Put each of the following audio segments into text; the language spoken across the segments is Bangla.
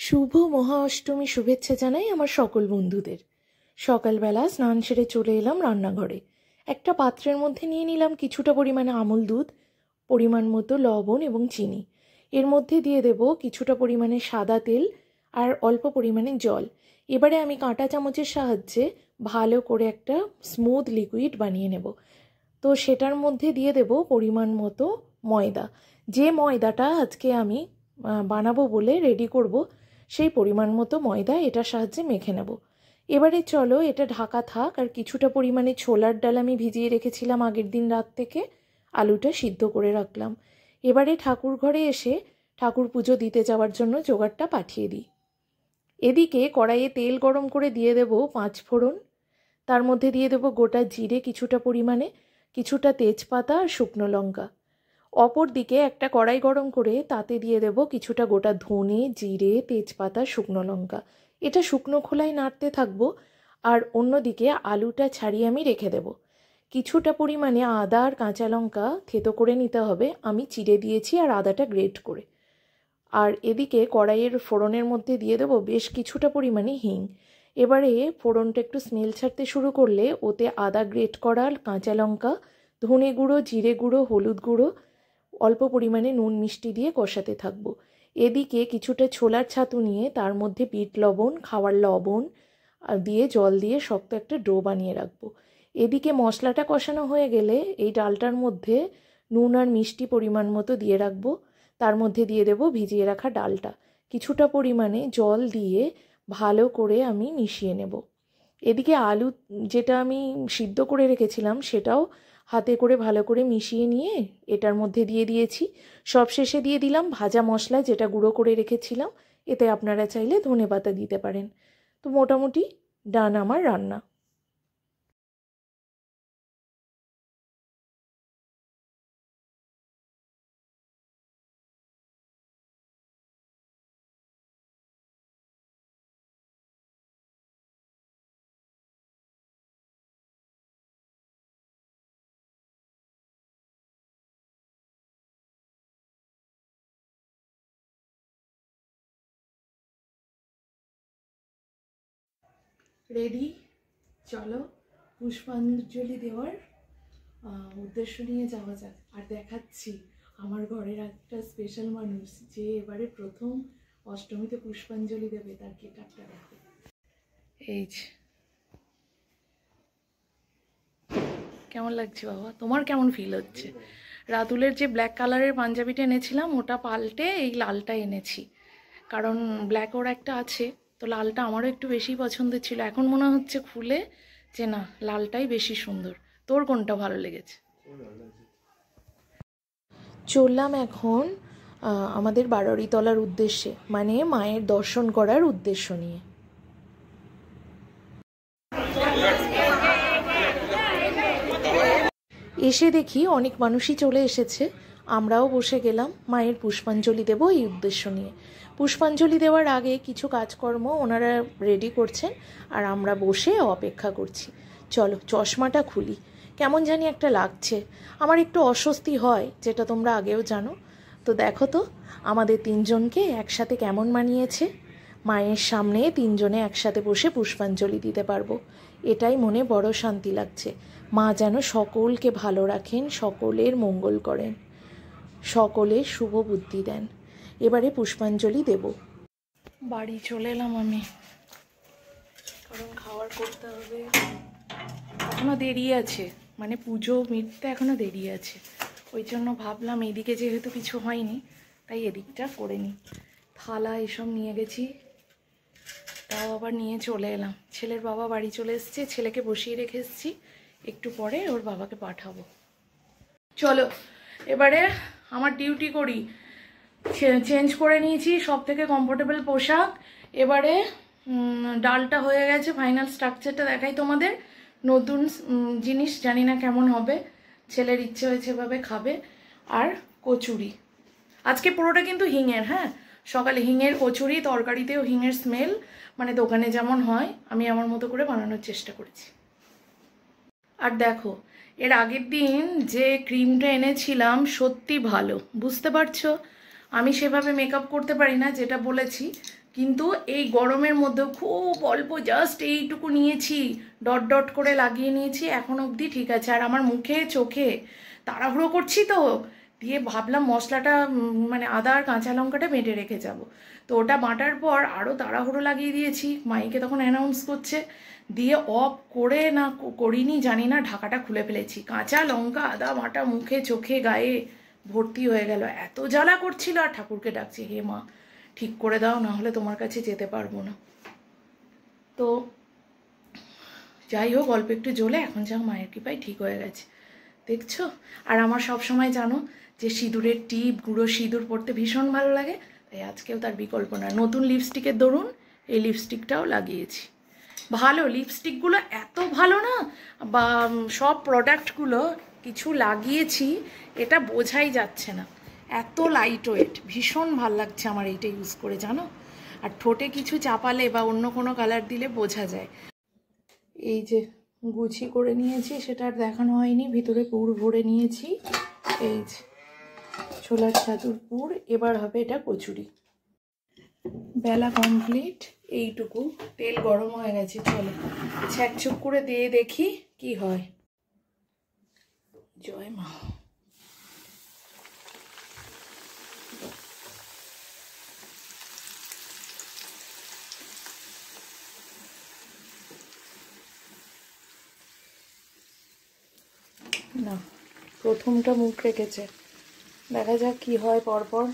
শুভ মহা অষ্টমী শুভেচ্ছা জানাই আমার সকল বন্ধুদের। সকালবেলা স্নান সেরে চলে এলাম রান্নাঘরে। একটা পাত্রের মধ্যে নিয়ে নিলাম কিছুটা পরিমাণে আমুল দুধ, পরিমাণ মতো লবণ এবং চিনি। এর মধ্যে দিয়ে দেব কিছুটা পরিমাণে সাদা তেল আর অল্প পরিমাণে জল। এবারে আমি কাঁটা চামচের সাহায্যে ভালো করে একটা স্মুথ লিকুইড বানিয়ে নেব। তো সেটার মধ্যে দিয়ে দেব পরিমাণ মতো ময়দা। যে ময়দাটা আজকে আমি বানাবো বলে রেডি করব, সেই পরিমাণ মতো ময়দা এটার সাহায্যে মেখে নেব। এবারে চলো এটা ঢাকা থাক। আর কিছুটা পরিমাণে ছোলার ডাল আমি ভিজিয়ে রেখেছিলাম আগের দিন রাত থেকে, আলুটা সিদ্ধ করে রাখলাম। এবারে ঠাকুর ঘরে এসে ঠাকুর পুজো দিতে যাওয়ার জন্য জোগাড়টা পাঠিয়ে দিই। এদিকে কড়াইয়ে তেল গরম করে দিয়ে দেব 5 ফোড়ন। তার মধ্যে দিয়ে দেব গোটা জিরে কিছুটা পরিমাণে, কিছুটা তেজপাতা আর শুকনো লঙ্কা। অপর দিকে একটা কড়াই গরম করে তাতে দিয়ে দেব কিছুটা গোটা ধনে, জিরে, তেজপাতা, শুকনো লঙ্কা। এটা শুকনো খোলায় নাড়তে থাকবো। আর অন্যদিকে আলুটা ছাড়িয়ে আমি রেখে দেব। কিছুটা পরিমাণে আদা আর কাঁচা লঙ্কা থেতো করে নিতে হবে, আমি চিড়ে দিয়েছি, আর আদাটা গ্রেট করে। আর এদিকে কড়াইয়ের ফোড়নের মধ্যে দিয়ে দেব বেশ কিছুটা পরিমাণে হিং। এবারে ফোড়নটা একটু স্মেল ছাড়তে শুরু করলে ওতে আদা গ্রেট করা, কাঁচা লঙ্কা, ধনে গুঁড়ো, জিরে গুঁড়ো, হলুদ গুঁড়ো, অল্প পরিমাণে নুন মিষ্টি দিয়ে কষাতে থাকবো। এদিকে কিছুটা ছোলার ছাতু নিয়ে তার মধ্যে বিট লবণ, খাওয়ার লবণ দিয়ে জল দিয়ে শক্ত একটা ডো বানিয়ে রাখবো। এদিকে মশলাটা কষানো হয়ে গেলে এই ডালটার মধ্যে নুন আর মিষ্টি পরিমাণ মতো দিয়ে রাখবো। তার মধ্যে দিয়ে দেব ভিজিয়ে রাখা ডালটা। কিছুটা পরিমাণে জল দিয়ে ভালো করে আমি মিশিয়ে নেব। এদিকে আলু যেটা আমি সিদ্ধ করে রেখেছিলাম সেটাও হাতে করে ভালো করে মিশিয়ে নিয়ে এটার মধ্যে দিয়ে দিয়েছি। সবশেষে দিয়ে দিলাম ভাজা মশলা যেটা গুঁড়ো করে রেখেছিলাম। এতে আপনারা চাইলে ধনেপাতা দিতে পারেন। তো মোটামুটি ডান আমার রান্না। রেডি, চলো পুষ্পাঞ্জলি দেওয়ার উদ্দেশ্য নিয়ে যাওয়া যাক। আর দেখাচ্ছি আমার ঘরের একটা স্পেশাল মানুষ যে এবারে প্রথম অষ্টমীতে পুষ্পাঞ্জলি দেবে, তার গেটআপটা দেখো। এই যে, কেমন লাগছে বাবা? তোমার কেমন ফিল হচ্ছে? রাতুলের যে ব্ল্যাক কালারের পাঞ্জাবিটা এনেছিলাম ওটা পাল্টে এই লালটা এনেছি, কারণ ব্ল্যাক ওর একটা আছে, তো লালটা আমারও একটু বেশি পছন্দের ছিল। এখন মনে হচ্ছে খুলে যে না, লালটাই বেশি সুন্দর। তোর কোনটা ভালো লেগেছে? চললাম এখন আমাদের বারোয়ারিতলার উদ্দেশ্যে, মানে মায়ের দর্শন করার উদ্দেশ্য নিয়ে। এসে দেখি অনেক মানুষই চলে এসেছে। আমরাও বসে গেলাম মায়ের পুষ্পাঞ্জলি দেব এই উদ্দেশ্য নিয়ে। পুষ্পাঞ্জলি দেওয়ার আগে কিছু কাজকর্ম ওনারা রেডি করছেন, আর আমরা বসে অপেক্ষা করছি। চলো চশমাটা খুলি, কেমন জানি একটা লাগছে। আমার একটু অস্বস্তি হয়, যেটা তোমরা আগেও জানো। তো দেখো তো আমাদের তিনজনকে একসাথে কেমন মানিয়েছে। মায়ের সামনে তিনজনে একসাথে বসে পুষ্পাঞ্জলি দিতে পারবো, এটাই মনে বড় শান্তি লাগছে। মা যেন সকলকে ভালো রাখেন, সকলের মঙ্গল করেন, সকলের শুভ বুদ্ধি দেন। এবারে পুষ্পাঞ্জলি দেব। বাড়ি চলে এলাম আমি, কারণ খাবার করতে হবে। এখনো দেরি আছে, মানে পুজো মিটতে এখনো দেরি আছে। ওই জন্য ভাবলাম এদিকে যেহেতু কিছু হয়নি, তাই এদিকটা করে নিই। থালা এসব নিয়ে গেছি, তাও আবার নিয়ে চলে এলাম। ছেলের বাবা বাড়ি চলে এসছে, ছেলেকে বসিয়ে রেখে এসেছি, একটু পরে ওর বাবাকে পাঠাবো। চলো এবারে আমার ডিউটি করি। চেঞ্জ করে নিয়েছি সব থেকে কমফোর্টেবল পোশাক। এবারে ডালটা হয়ে গেছে, ফাইনাল স্ট্রাকচারটা দেখাই তোমাদের। নতুন জিনিস, জানি না কেমন হবে, ছেলের ইচ্ছে হয়েছে এভাবে খাবে। আর কচুরি, আজকে পুরোটা কিন্তু হিঙের। হ্যাঁ, সকালে হিঙের কচুরি, তরকারিতেও হিঙের স্মেল, মানে দোকানে যেমন হয় আমি আমার মতো করে বানানোর চেষ্টা করেছি। আর দেখো, এর আগের দিন যে ক্রিমটা এনেছিলাম সত্যি ভালো, বুঝতে পারছো? আমি সেভাবে মেকআপ করতে পারি না যেটা বলেছি, কিন্তু এই গরমের মধ্যেও খুব অল্প জাস্ট এইটুকু নিয়েছি, ডট ডট করে লাগিয়ে নিয়েছি, এখন অবধি ঠিক আছে। আর আমার মুখে চোখে তাড়াহুড়ো করছি তো, দিয়ে ভাবলাম মশলাটা মানে আদা আর কাঁচা লঙ্কাটা বেটে রেখে যাব, তো ওটা বাটার পর আরও তাড়াহুড়ো লাগিয়ে দিয়েছি। মাইকে তখন অ্যানাউন্স করছে, দিয়ে অফ করে না করিনি জানি না, ঢাকাটা খুলে ফেলেছি। কাঁচা লঙ্কা আদা বাটা মুখে চোখে গায়ে ভর্তি হয়ে গেল, এত জ্বালা করছিল। আর ঠাকুরকে ডাকছি, হে মা ঠিক করে দাও, না হলে তোমার কাছে যেতে পারবো না। তো যাই হোক, অল্প একটু জ্বলে এখন যা মায়ের কৃপায় ঠিক হয়ে গেছে, দেখছো। আর আমার সব সময় জানো যে সিঁদুরের টিপ, গুঁড়ো সিঁদুর পরতে ভীষণ ভালো লাগে, তাই আজকেও তার বিকল্প না। নতুন লিপস্টিকের দরুন এই লিপস্টিকটাও লাগিয়েছি। ভালো লিপস্টিকগুলো এত ভালো না, বা সব প্রোডাক্টগুলো কিছু লাগিয়েছি এটা বোঝাই যাচ্ছে না, এত লাইট ওয়েট, ভীষণ ভাল লাগছে আমার এইটা ইউজ করে, জানো। আর ঠোঁটে কিছু চাপালে বা অন্য কোনো কালার দিলে বোঝা যায়। এই যে গুছি করে নিয়েছি, সেটা আর দেখানো হয়নি, ভিতরে পুর ভরে নিয়েছি। এই যে ছোলার ছাতুর পুর, এবার হবে এটা কচুরি। বেলা কমপ্লিট, এইটুকু তেল গরম হয়ে গেছে, চলো ছ্যাকছুক করে দিয়ে দেখি কি হয়। জয় মা। না, প্রথমটা মুখ রেখেছে, দেখা যাক কি হয় পরপর,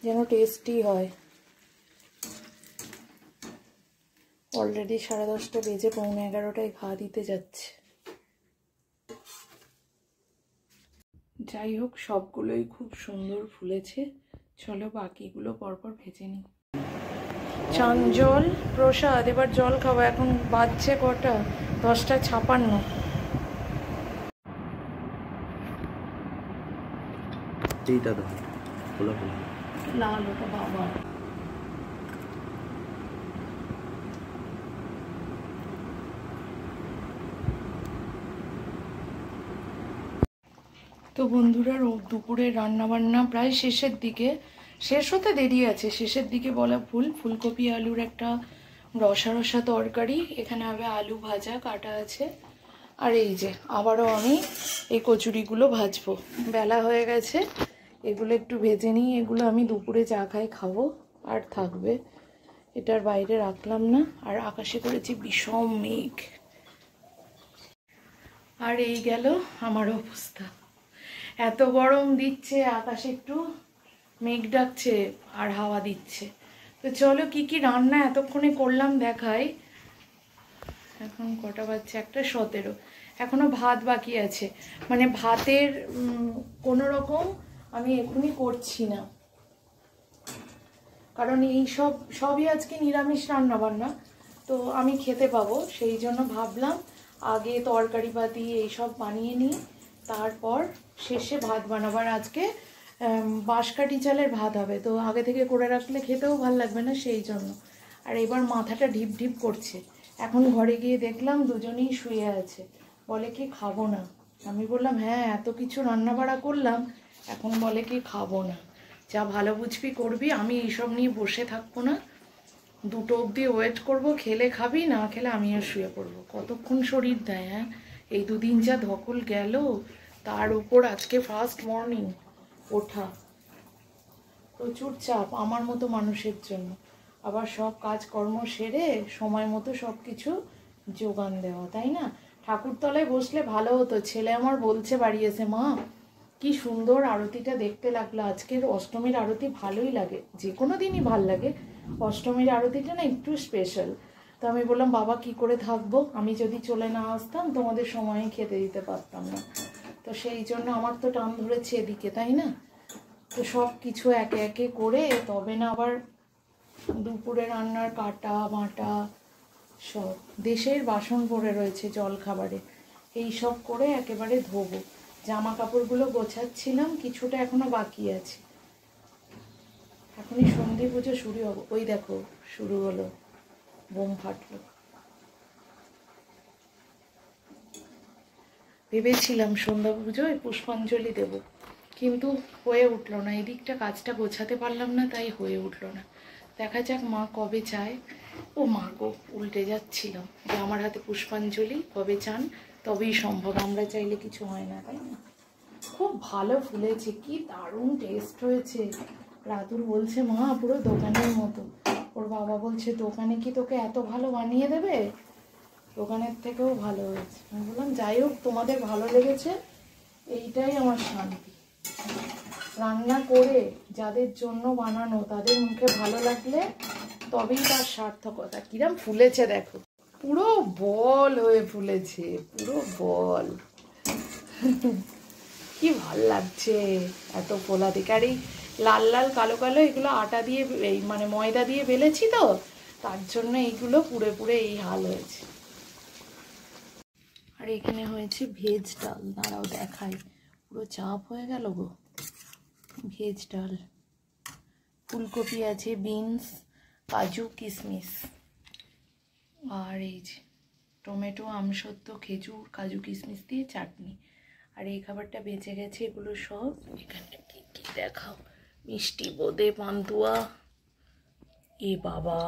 যেন টেস্টি হয়। অলরেডি 10:30 বেজে 11:45 ঘা দিতে যাচ্ছে। যাই হোক, সবগুলোই খুব সুন্দর ফুলেছে, চলো বাকিগুলো পরপর ভেজে নিই। চাঞ্জল প্রসাদ, এবার জল খাবো। এখন বাজছে কটা? 10:56। লাল ওটা বাবা। তো বন্ধুরা, দুপুরের রান্নাবান্না প্রায় শেষের দিকে, শেষ হতে দেরি আছে, শেষের দিকে বলা ভুল। ফুলকপি আলুর একটা রসা রসা তরকারি, এখানে হবে আলু ভাজা কাটা আছে। আর এই যে আবারও আমি এই কচুরিগুলো ভাজবো, বেলা হয়ে গেছে, এগুলো একটু ভেজে নিই। এগুলো আমি দুপুরে চা খাই খাবো, আর থাকবে, এটার বাইরে রাখলাম না। আর আকাশে করেছি বিষম মেঘ, আর এই গেল আমার অবস্থা। এত গরম দিচ্ছে, আকাশে একটু মেঘ ডাকছে আর হাওয়া দিচ্ছে। তো চলো কি কি রান্না এতক্ষণে করলাম দেখাই। এখন কটা বাজছে? 1:17। এখনো ভাত বাকি আছে, মানে ভাতের কোনো রকম আমি এখনই করছি না, কারণ এই সবই আজকে নিরামিষ রান্না বান্না, তো আমি খেতে পাবো, সেই জন্য ভাবলাম আগে তরকারি পাতি এইসব বানিয়ে নিই, তারপর শেষে ভাত বানাবার। আজকে বাঁশকাঠি চালের ভাত হবে, তো আগে থেকে করে রাখলে খেতেও ভাল লাগবে না, সেই জন্য। আর এবার মাথাটা ঢিপ ঢিপ করছে। এখন ঘরে গিয়ে দেখলাম দুজনেই শুয়ে আছে, বলে কি খাবো না। আমি বললাম হ্যাঁ এত কিছু রান্না বাড়া করলাম, এখন বলে কি খাবো না। যা ভালো বুঝবি করবি, আমি এইসব নিয়ে বসে থাকবো না, 2টো অবধি ওয়েট করবো, খেলে খাবি, না খেলে আমিও শুয়ে পড়বো। কতক্ষণ শরীর দেয়, হ্যাঁ। এই দুদিন যা ধকল গেল, তার উপর আজকে ফার্স্ট মর্নিং ওঠা, প্রচুর চাপ আমার মতো মানুষের জন্য। আবার সব কাজকর্ম সেরে সময় মতো সব কিছু যোগান দেওয়া, তাই না? ঠাকুরতলায় বসলে ভালো হতো। ছেলে আমার বলছে বাড়ি এসে, মা কি সুন্দর আরতিটা দেখতে লাগলো। আজকের অষ্টমীর আরতি ভালোই লাগে, যে কোনো দিনই ভাল লাগে, অষ্টমীর আরতিটা না একটু স্পেশাল। তো আমি বললাম বাবা কি করে থাকবো, আমি যদি চলে না আসতাম তোমাদের সময়ে খেতে দিতে পারতাম না, তো সেই জন্য আমার তো টান ধরেছে এদিকে, তাই না? তো সব কিছু একে একে করে তবে না আবার দুপুরে রান্নার কাটা বাটা সব দেশের বাসন পড়ে রয়েছে জল খাবারে, এই সব করে একেবারে ধোবো। জামা কাপড়গুলো গোছাচ্ছিলাম, কিছুটা এখনো বাকি আছে। এখনই সন্ধি পুজো শুরু হবে, ওই দেখো শুরু হলো, বোম ফাটলো। ভেবেছিলাম সন্ধ্যা পুজোয় পুষ্পাঞ্জলি দেব, কিন্তু হয়ে উঠলো না, এদিকটা কাজটা গোছাতে পারলাম না, তাই হয়ে উঠলো না। দেখা যাক মা কবে চায়। ও মা গো, উল্টে যাচ্ছিলাম, যে আমার হাতে পুষ্পাঞ্জলি কবে চান তবেই সম্ভব, আমরা চাইলে কিছু হয় না, তাই না? খুব ভালো ফুলেছে, কি দারুণ টেস্ট হয়েছে। রাতুল বলছে মা পুরো দোকানের মতো। ওর বাবা বলছে দোকানে কি তোকে এত ভালো বানিয়ে দেবে, দোকানের থেকেও ভালো হয়েছে। আমি বললাম যাই হোক, তোমাদের ভালো লেগেছে এইটাই আমার শান্তি। রান্না করে যাদের জন্য বানানো তাদের মুখে ভালো লাগলে তবেই তার সার্থকতা। কিরম ফুলেছে দেখো, পুরো বল হয়ে ফুলেছে, পুরো বল। কি ভাল লাগছে এত ফোলা দিকে। আর এই লাল লাল কালো কালো এগুলো আটা দিয়ে, এই মানে ময়দা দিয়ে বেলেছি তো, তার জন্য এইগুলো পুড়ে পুড়ে এই হাল হয়েছে। আর এখানে হয়েছে ভেজ ডাল, দাঁড়াও দেখাই, পুরো চাপ হয়ে গেল গো। ভেজ ডাল, ফুলকপি আছে, বিনস, কাজু কিশমিশ, আর এই যে টমেটো, আমসত্ত্ব, খেজুর, কাজু কিশমিশ দিয়ে চাটনি। আর এই খাবারটা বেঁচে গেছে, এগুলো সব এখানে কি কি দেখাও, মিষ্টি, বোঁদে, পান্তুয়া। এ বাবা,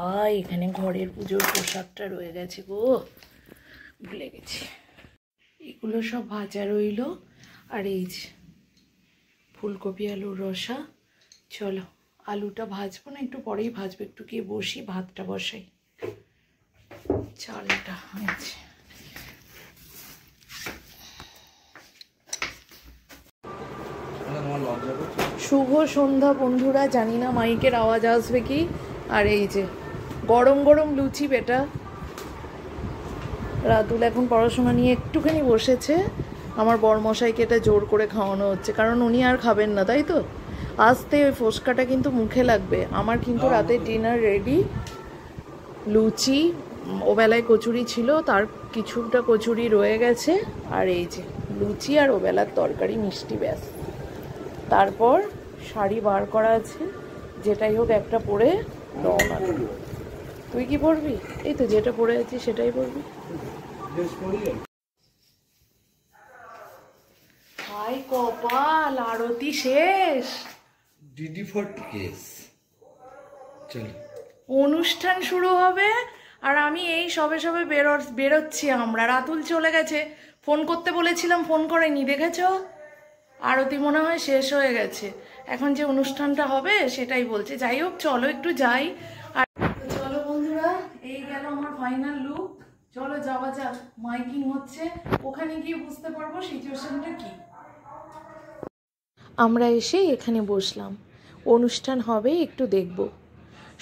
এখানে ঘরের পুজোর পোশাকটা রয়ে গেছে গো, ভুলে গেছি। এগুলো সব ভাজা রইল। আর এই যে ফুলকপি আলুর রসা। চলো আলুটা ভাজবো না, একটু পরেই ভাজবো, একটু গিয়ে বসি, ভাতটা বসাই। চালটা হয়েছে। শুভ সন্ধ্যা বন্ধুরা, জানি না মাইকের আওয়াজ আসবে কি। আর এই যে গরম গরম লুচি বেটা। রাতুল এখন পড়াশোনা নিয়ে একটুখানি বসেছে, আমার বরমশাইকে এটা জোর করে খাওয়ানো হচ্ছে, কারণ উনি আর খাবেন না, তাই তো। আস্তে ওই ফোসকাটা কিন্তু মুখে লাগবে। আমার কিন্তু রাতের ডিনার রেডি, লুচি, ওবেলায় কচুরি ছিল, তার কিছুটা কচুরি রয়ে গেছে, আর এই যে লুচি আর ওবেলার তরকারি, মিষ্টি, ব্যাস। তারপর শাড়ি বার করা আছে, যেটাই হোক একটা পরে রওনা দেব। তুই কি পরবি? এই তো যেটা পরে আছিস সেটাই পরবি। হাই কপাল, আরতি শেষ, ডিডি ফর কেস, চলো অনুষ্ঠান শুরু হবে। আর আমি এই সবে সবে বেরোচ্ছি আমরা। রাতুল চলে গেছে, ফোন করতে বলেছিলাম, ফোন করেনি, দেখেছো? আরতি মনে হয় শেষ হয়ে গেছে, এখন যে অনুষ্ঠানটা হবে সেটাই বলছে। যাই হোক চলো একটু যাই। আর চলো বন্ধুরা, এই গেল আমার ফাইনাল লুক। চলো যাওয়া যাক, মাইকিং হচ্ছে, ওখানে গিয়ে বুঝতে পারবো সিচুয়েশনটা কি। আমরা এসে এখানে বসলাম, অনুষ্ঠান হবে, একটু দেখব।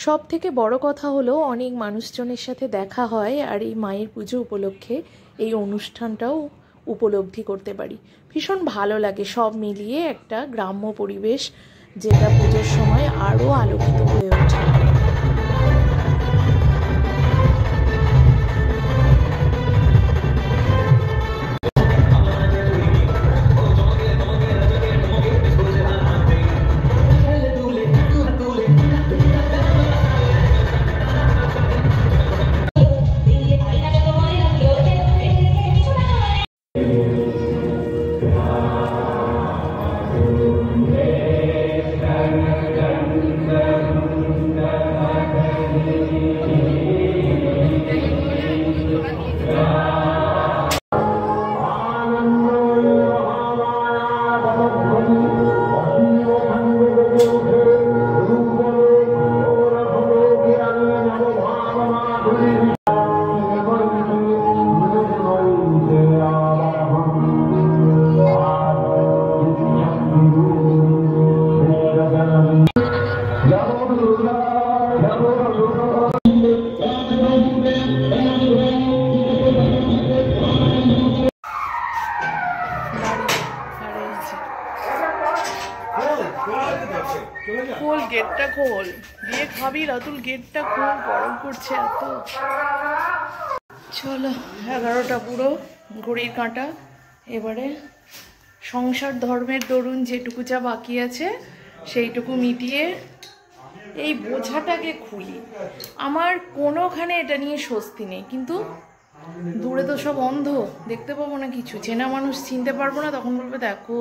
সব থেকে বড় কথা হলো অনেক মানুষজনের সাথে দেখা হয়, আর এই মায়ের পুজো উপলক্ষে এই অনুষ্ঠানটাও উপলব্ধি করতে পারি। ভীষণ ভালো লাগে, সব মিলিয়ে একটা গ্রাম্য পরিবেশ, যেটা পুজোর সময় আরও আলোকিত হয়ে ওঠে। খোল, গেটটা খোল, দিয়ে খাবি রাতুল, গেটটা খোল, গরম করছে এত। চলো 11টা পুরো, ঘড়ির কাঁটা। এবারে সংসার ধর্মের দরুন যেটুকু যা বাকি আছে সেইটুকু মিটিয়ে এই বোঝাটাকে খুলি। আমার কোনোখানে এটা নিয়ে স্বস্তি নেই, কিন্তু দূরে তো সব অন্ধ, দেখতে পাবো না কিছু, চেনা মানুষ চিনতে পারবো না, তখন বলবে দেখো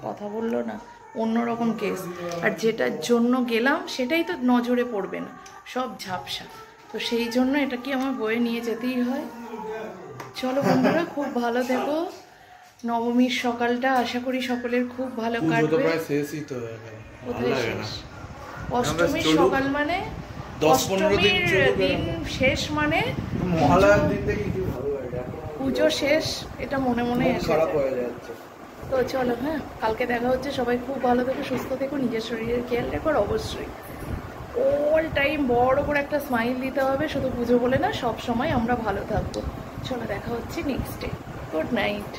কথা বললো না, অন্যরকম কেস। আর যেটার জন্য গেলাম সেটাই তো নজরে পড়বে না, সব ঝাপসা। তো সেই জন্য এটা কি আমার বয়ে নিয়ে যেতেই হয়। চলো বন্ধুরা, খুব ভালো থেকো। নবমীর সকালটা আশা করি সকলের খুব ভালো কাটবে। কোথায় শেষ? অষ্টমীর সকাল মানে, অষ্টমীর দিন শেষ মানে পুজো শেষ, এটা মনে মনে খারাপ হয়ে যাচ্ছে। তো চলো, হ্যাঁ, কালকে দেখা হচ্ছে। সবাই খুব ভালো থেকো, সুস্থ থেকো, নিজের শরীরের খেয়াল রেখো। অবশ্যই অল টাইম বড় করে একটা স্মাইল দিতে হবে, শুধু পুজো বলে না, সব সময় আমরা ভালো থাকবো। চলো, দেখা হচ্ছে নেক্সট ডে। Good night.